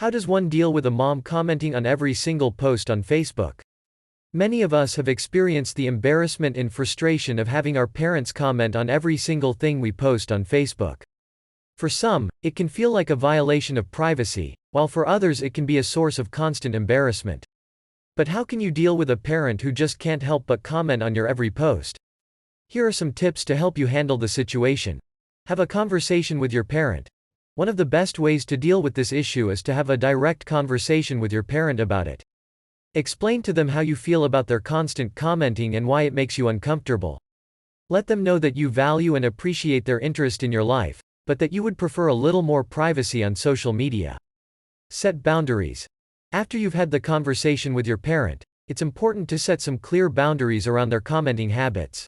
How does one deal with a mom commenting on every single post on Facebook? Many of us have experienced the embarrassment and frustration of having our parents comment on every single thing we post on Facebook. For some, it can feel like a violation of privacy, while for others it can be a source of constant embarrassment. But how can you deal with a parent who just can't help but comment on your every post? Here are some tips to help you handle the situation. Have a conversation with your parent. One of the best ways to deal with this issue is to have a direct conversation with your parent about it. Explain to them how you feel about their constant commenting and why it makes you uncomfortable. Let them know that you value and appreciate their interest in your life, but that you would prefer a little more privacy on social media. Set boundaries. After you've had the conversation with your parent, it's important to set some clear boundaries around their commenting habits.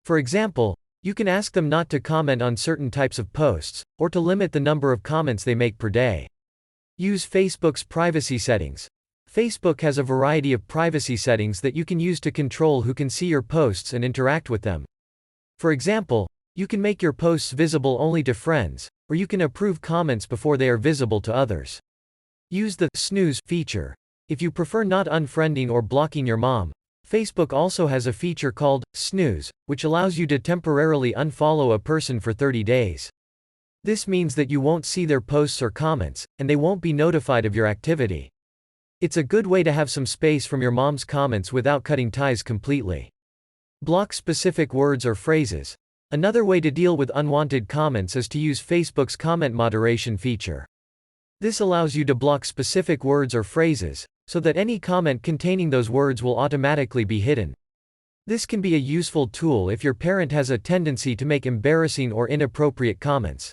For example, you can ask them not to comment on certain types of posts, or to limit the number of comments they make per day. Use Facebook's privacy settings. Facebook has a variety of privacy settings that you can use to control who can see your posts and interact with them. For example, you can make your posts visible only to friends, or you can approve comments before they are visible to others. Use the snooze feature. If you prefer not unfriending or blocking your mom, Facebook also has a feature called snooze, which allows you to temporarily unfollow a person for 30 days. This means that you won't see their posts or comments, and they won't be notified of your activity. It's a good way to have some space from your mom's comments without cutting ties completely. Block specific words or phrases. Another way to deal with unwanted comments is to use Facebook's comment moderation feature. This allows you to block specific words or phrases, so that any comment containing those words will automatically be hidden. This can be a useful tool if your parent has a tendency to make embarrassing or inappropriate comments.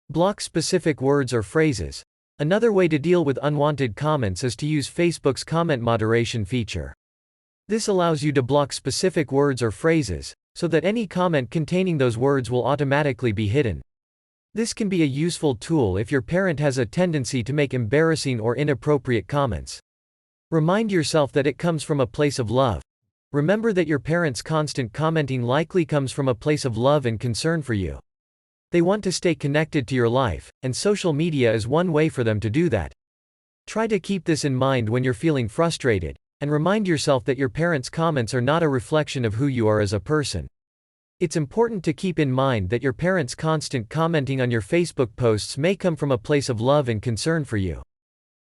Block specific words or phrases. Another way to deal with unwanted comments is to use Facebook's comment moderation feature. This allows you to block specific words or phrases, so that any comment containing those words will automatically be hidden. This can be a useful tool if your parent has a tendency to make embarrassing or inappropriate comments. Remind yourself that it comes from a place of love. Remember that your parents' constant commenting likely comes from a place of love and concern for you. They want to stay connected to your life, and social media is one way for them to do that. Try to keep this in mind when you're feeling frustrated, and remind yourself that your parents' comments are not a reflection of who you are as a person. It's important to keep in mind that your parents' constant commenting on your Facebook posts may come from a place of love and concern for you.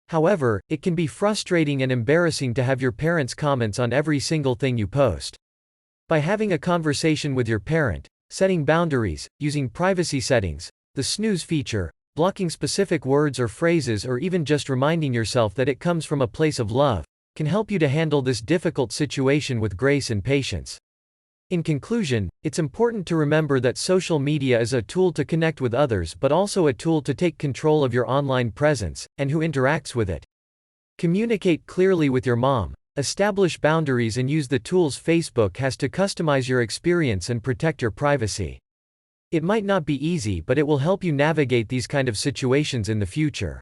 However, it can be frustrating and embarrassing to have your parents' comments on every single thing you post. By having a conversation with your parent, setting boundaries, using privacy settings, the snooze feature, blocking specific words or phrases, or even just reminding yourself that it comes from a place of love, can help you to handle this difficult situation with grace and patience. In conclusion, it's important to remember that social media is a tool to connect with others but also a tool to take control of your online presence, and who interacts with it. Communicate clearly with your mom, establish boundaries, and use the tools Facebook has to customize your experience and protect your privacy. It might not be easy, but it will help you navigate these kind of situations in the future.